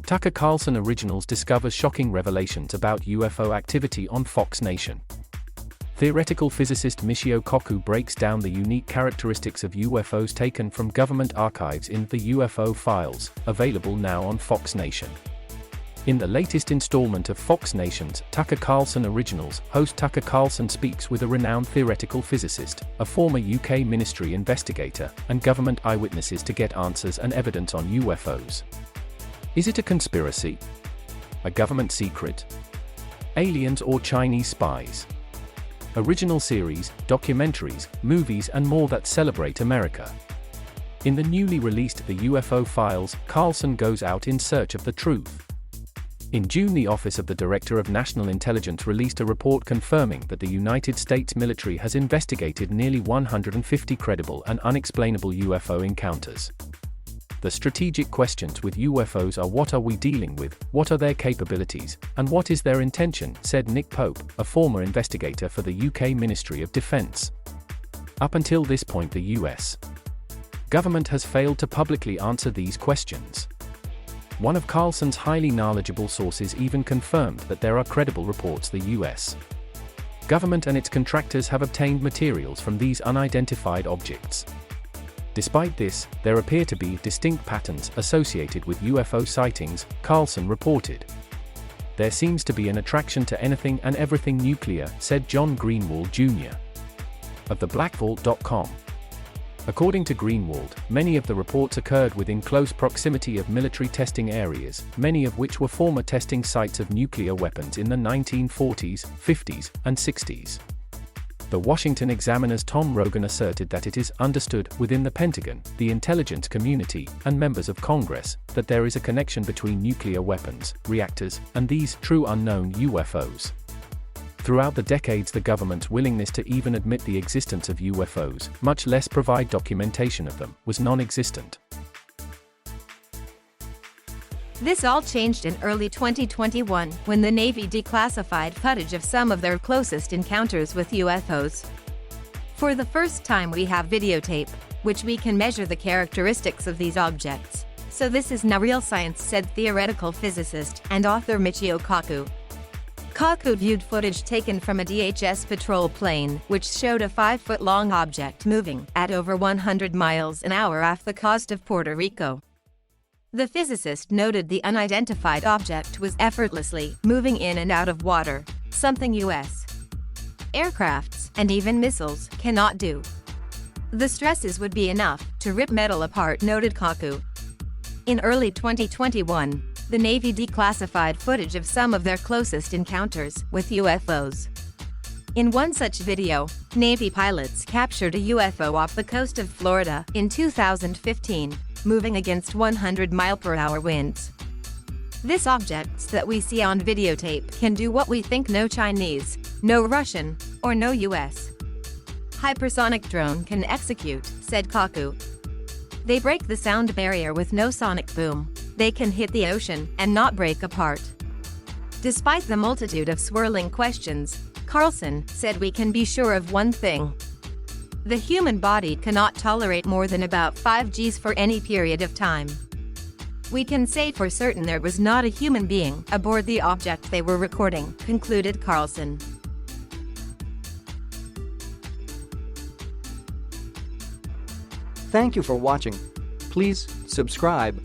Tucker Carlson Originals discovers shocking revelations about UFO activity on Fox Nation. Theoretical physicist Michio Kaku breaks down the unique characteristics of UFOs taken from government archives in the UFO Files, available now on Fox Nation. In the latest installment of Fox Nation's Tucker Carlson Originals, host Tucker Carlson speaks with a renowned theoretical physicist, a former UK ministry investigator, and government eyewitnesses to get answers and evidence on UFOs. Is it a conspiracy? A government secret? Aliens or Chinese spies? Original series, documentaries, movies and more that celebrate America. In the newly released The UFO Files, Carlson goes out in search of the truth. In June, the Office of the Director of National Intelligence released a report confirming that the United States military has investigated nearly 150 credible and unexplainable UFO encounters. The strategic questions with UFOs are: what are we dealing with, what are their capabilities, and what is their intention, said Nick Pope, a former investigator for the UK Ministry of Defence. Up until this point, the US government has failed to publicly answer these questions. One of Carlson's highly knowledgeable sources even confirmed that there are credible reports the US government and its contractors have obtained materials from these unidentified objects. Despite this, there appear to be distinct patterns associated with UFO sightings, Carlson reported. There seems to be an attraction to anything and everything nuclear, said John Greenwald Jr. of theblackvault.com. According to Greenwald, many of the reports occurred within close proximity of military testing areas, many of which were former testing sites of nuclear weapons in the 1940s, 50s, and 60s. The Washington Examiner's Tom Rogan asserted that it is understood within the Pentagon, the intelligence community, and members of Congress, that there is a connection between nuclear weapons, reactors, and these true unknown UFOs. Throughout the decades, the government's willingness to even admit the existence of UFOs, much less provide documentation of them, was non-existent. This all changed in early 2021, when the Navy declassified footage of some of their closest encounters with UFOs. For the first time, we have videotape, which we can measure the characteristics of these objects. So this is now real science, said theoretical physicist and author Michio Kaku. Kaku viewed footage taken from a DHS patrol plane, which showed a 5-foot-long object moving at over 100 miles an hour off the coast of Puerto Rico. The physicist noted the unidentified object was effortlessly moving in and out of water, something U.S. aircrafts and even missiles cannot do. The stresses would be enough to rip metal apart, noted Kaku. In early 2021, the Navy declassified footage of some of their closest encounters with UFOs. In one such video, Navy pilots captured a UFO off the coast of Florida in 2015, moving against 100-mile-per-hour winds. This objects that we see on videotape can do what we think no Chinese, no Russian, or no US hypersonic drone can execute, said Kaku. They break the sound barrier with no sonic boom. They can hit the ocean and not break apart. Despite the multitude of swirling questions, Carlson said we can be sure of one thing. The human body cannot tolerate more than about 5 Gs for any period of time. We can say for certain there was not a human being aboard the object they were recording, concluded Carlson. Thank you for watching. Please subscribe,